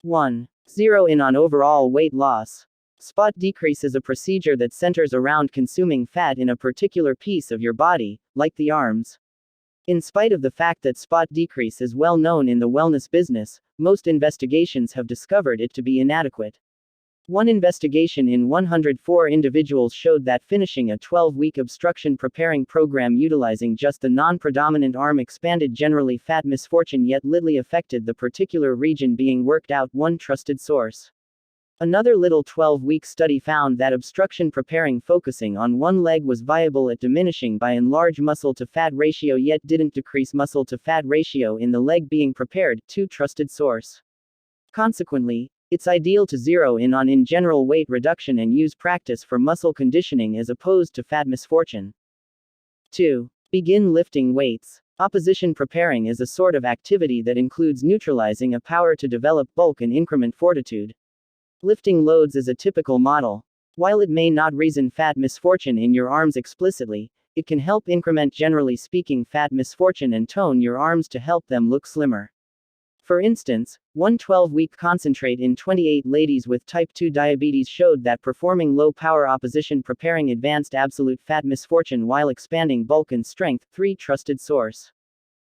1. Zero in on overall weight loss. Spot decrease is a procedure that centers around consuming fat in a particular piece of your body, like the arms. In spite of the fact that spot decrease is well known in the wellness business, most investigations have discovered it to be inadequate. One investigation in 104 individuals showed that finishing a 12-week obstruction preparing program utilizing just the non-predominant arm expanded generally fat misfortune yet little affected the particular region being worked out, one trusted source. Another little 12-week study found that obstruction preparing focusing on one leg was viable at diminishing by and large muscle-to-fat ratio yet didn't decrease muscle-to-fat ratio in the leg being prepared, two trusted source. Consequently, it's ideal to zero in on in general weight reduction and use practice for muscle conditioning as opposed to fat misfortune. 2. Begin lifting weights. Opposition preparing is a sort of activity that includes neutralizing a power to develop bulk and increment fortitude. Lifting loads is a typical model. While it may not reason fat misfortune in your arms explicitly, it can help increment generally speaking fat misfortune and tone your arms to help them look slimmer. For instance, one 12-week concentrate in 28 ladies with type 2 diabetes showed that performing low-power opposition preparing advanced absolute fat misfortune while expanding bulk and strength, 3 trusted source.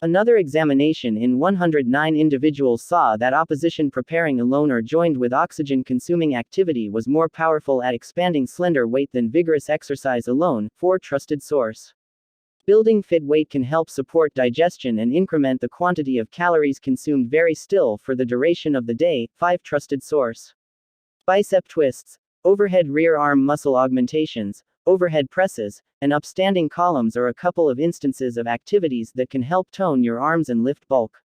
Another examination in 109 individuals saw that opposition preparing alone or joined with oxygen-consuming activity was more powerful at expanding slender weight than vigorous exercise alone, 4 trusted source. Building fit weight can help support digestion and increment the quantity of calories consumed very still for the duration of the day, 5 trusted source. Bicep twists, overhead rear arm muscle augmentations, overhead presses, and upstanding columns are a couple of instances of activities that can help tone your arms and lift bulk.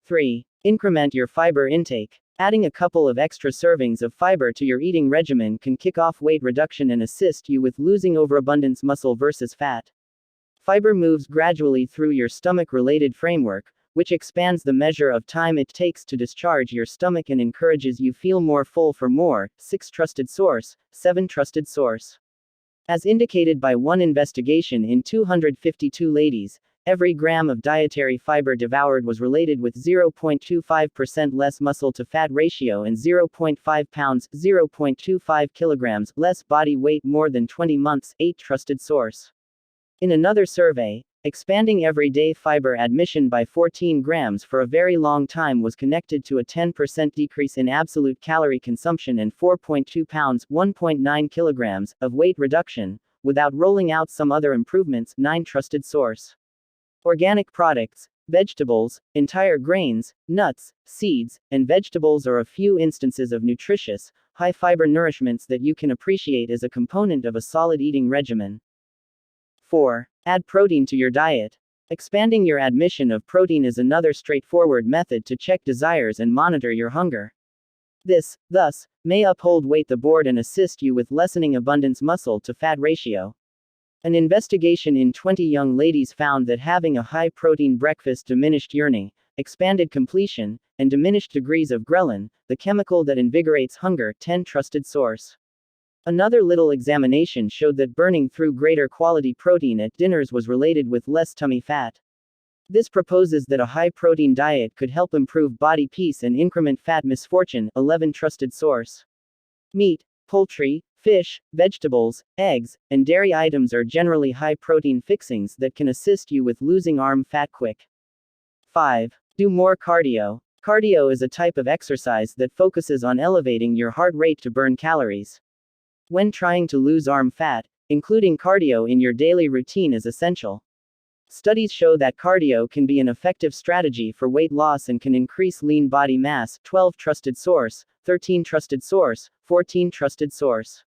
3. Increment your fiber intake. Adding a couple of extra servings of fiber to your eating regimen can kick off weight reduction and assist you with losing overabundance muscle versus fat. Fiber moves gradually through your stomach-related framework, which expands the measure of time it takes to discharge your stomach and encourages you feel more full for more, 6 trusted source, 7 trusted source. As indicated by one investigation in 252 ladies, every gram of dietary fiber devoured was related with 0.25% less muscle-to-fat ratio and 0.5 pounds, 0.25 kilograms, less body weight more than 20 months, 8 trusted source. In another survey, expanding everyday fiber admission by 14 grams for a very long time was connected to a 10% decrease in absolute calorie consumption and 4.2 pounds, 1.9 kilograms, of weight reduction, without rolling out some other improvements, 9 trusted source. Organic products, vegetables, entire grains, nuts, seeds, and vegetables are a few instances of nutritious, high-fiber nourishments that you can appreciate as a component of a solid eating regimen. 4. Add protein to your diet. Expanding your admission of protein is another straightforward method to check desires and monitor your hunger. This, thus, may uphold weight the board and assist you with lessening abundance muscle-to-fat ratio. An investigation in 20 young ladies found that having a high-protein breakfast diminished yearning, expanded completion, and diminished degrees of ghrelin, the chemical that invigorates hunger, 10 trusted source. Another little examination showed that burning through greater quality protein at dinners was related with less tummy fat. This proposes that a high-protein diet could help improve body peace and increment fat misfortune, 11 trusted source. Meat, poultry, fish, vegetables, eggs, and dairy items are generally high-protein fixings that can assist you with losing arm fat quick. 5. Do more cardio. Cardio is a type of exercise that focuses on elevating your heart rate to burn calories. When trying to lose arm fat, including cardio in your daily routine is essential. Studies show that cardio can be an effective strategy for weight loss and can increase lean body mass, 12 trusted source, 13 trusted source, 14 trusted source.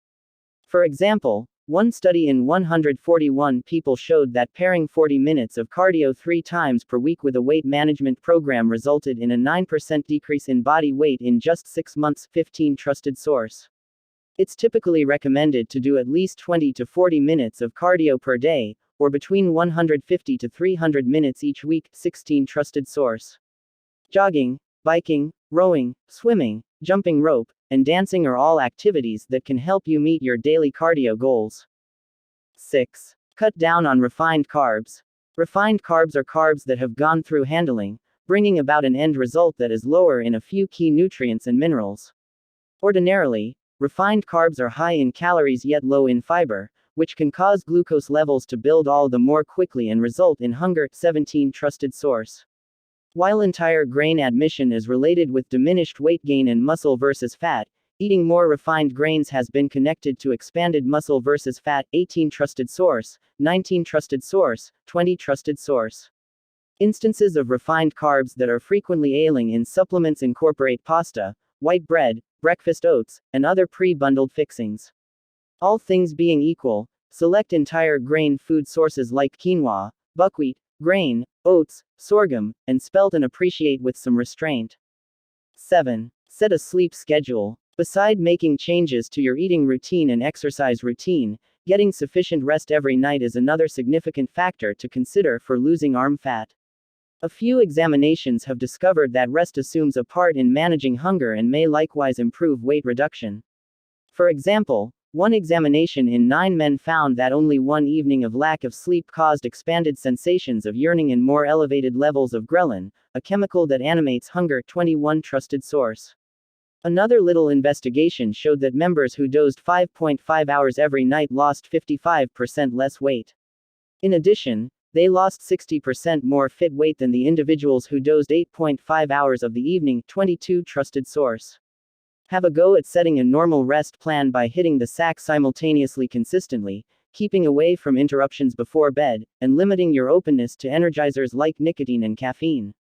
For example, one study in 141 people showed that pairing 40 minutes of cardio 3 times per week with a weight management program resulted in a 9% decrease in body weight in just 6 months, 15 trusted source. It's typically recommended to do at least 20 to 40 minutes of cardio per day, or between 150 to 300 minutes each week, 16 trusted source. Jogging, biking, rowing, swimming, jumping rope, and dancing are all activities that can help you meet your daily cardio goals. 6. Cut down on refined carbs. Refined carbs are carbs that have gone through handling, bringing about an end result that is lower in a few key nutrients and minerals. Ordinarily, refined carbs are high in calories yet low in fiber, which can cause glucose levels to build all the more quickly and result in hunger. 17 Trusted source. While entire grain admission is related with diminished weight gain and muscle versus fat, eating more refined grains has been connected to expanded muscle versus fat. 18 Trusted source, 19 Trusted source, 20 Trusted source. Instances of refined carbs that are frequently ailing in supplements incorporate pasta, white bread, breakfast oats, and other pre-bundled fixings. All things being equal, select entire grain food sources like quinoa, buckwheat, grain, oats, sorghum, and spelt and appreciate with some restraint. 7. Set a sleep schedule. Beside making changes to your eating routine and exercise routine, getting sufficient rest every night is another significant factor to consider for losing arm fat. A few examinations have discovered that rest assumes a part in managing hunger and may likewise improve weight reduction. For example, one examination in 9 men found that only one evening of lack of sleep caused expanded sensations of yearning and more elevated levels of ghrelin, a chemical that animates hunger. 21 Trusted source. Another little investigation showed that members who dozed 5.5 hours every night lost 55% less weight. In addition, they lost 60% more fit weight than the individuals who dozed 8.5 hours of the evening. 22 Trusted source. Have a go at setting a normal rest plan by hitting the sack simultaneously consistently, keeping away from interruptions before bed, and limiting your openness to energizers like nicotine and caffeine.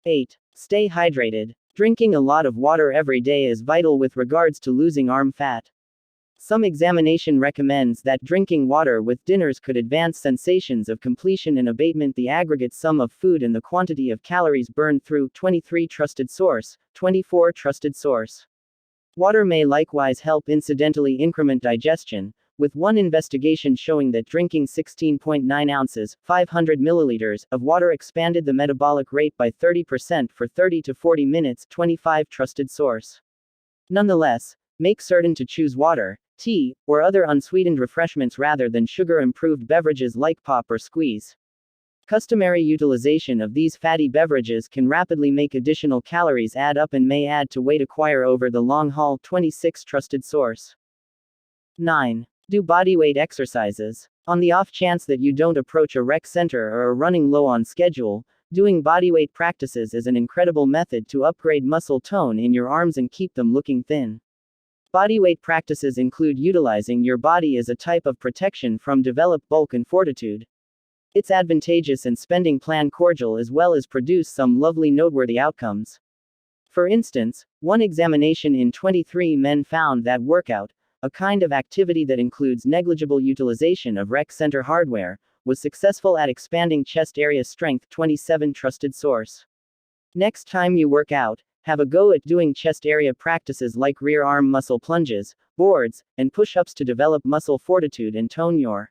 8. Stay hydrated. Drinking a lot of water every day is vital with regards to losing arm fat. Some examination recommends that drinking water with dinners could advance sensations of completion and abatement the aggregate sum of food and the quantity of calories burned through. 23 Trusted source, 24 Trusted source. Water may likewise help incidentally increment digestion, with one investigation showing that drinking 16.9 ounces, 500 milliliters, of water expanded the metabolic rate by 30% for 30 to 40 minutes. 25 Trusted source. Nonetheless, make certain to choose water, tea, or other unsweetened refreshments rather than sugar-improved beverages like pop or squeeze. Customary utilization of these fatty beverages can rapidly make additional calories add up and may add to weight acquire over the long haul. 26 Trusted source. 9. Do bodyweight exercises. On the off chance that you don't approach a rec center or are running low on schedule, doing bodyweight practices is an incredible method to upgrade muscle tone in your arms and keep them looking thin. Bodyweight practices include utilizing your body as a type of protection from developed bulk and fortitude. It's advantageous and spending plan cordial as well as produce some lovely noteworthy outcomes. For instance, one examination in 23 men found that workout, a kind of activity that includes negligible utilization of rec center hardware, was successful at expanding chest area strength. 27 Trusted source. Next time you work out, have a go at doing chest area practices like rear arm muscle plunges, boards, and push-ups to develop muscle fortitude and tone your